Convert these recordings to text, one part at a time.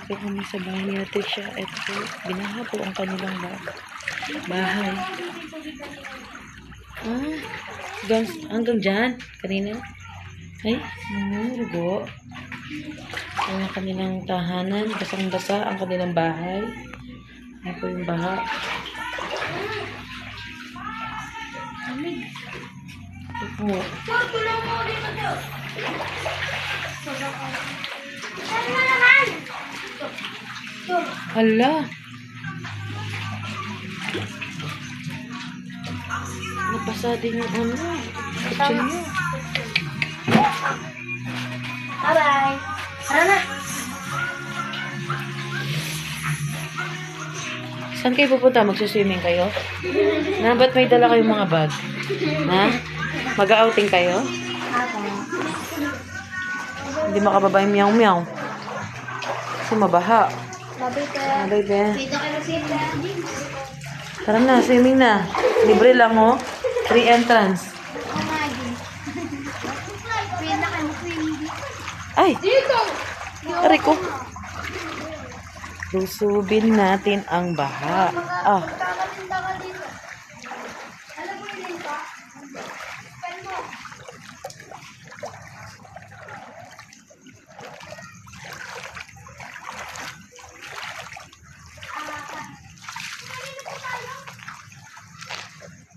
Ito kami sa bahay ni Ate siya. Ito po, binaha po ang kanilang bahay. Ah, hanggang dyan. Kanina. Ay, rugo. Ang kanilang tahanan. Basang-basa ang kanilang bahay. Ayan po yung baha. Ito po. Hala. Nabasa din yung kitchen nyo. Bye-bye. Tara na. Saan kayo pupunta? Magsuswimming kayo? Na, ba't may dala kayong mga bag? Ha? Mag-outing kayo? Ako. Hindi makababa yung meow-meow. Kasi mabaha. Babi ka. Mabay ba? Dito ka na sila. Tara na, swimming na. Libre lang, oh. Free entrance. Pwede ka na swimming. Ay! Dito! Aray ko. Lusubin natin ang baha. Ah. Kakapunta ka dito. Alam mo yun pa? Pen mo.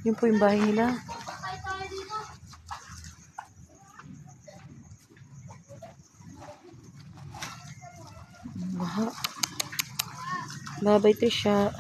Yun po yung bahay nila. Patay tayo dito. Baha. Babay to siya.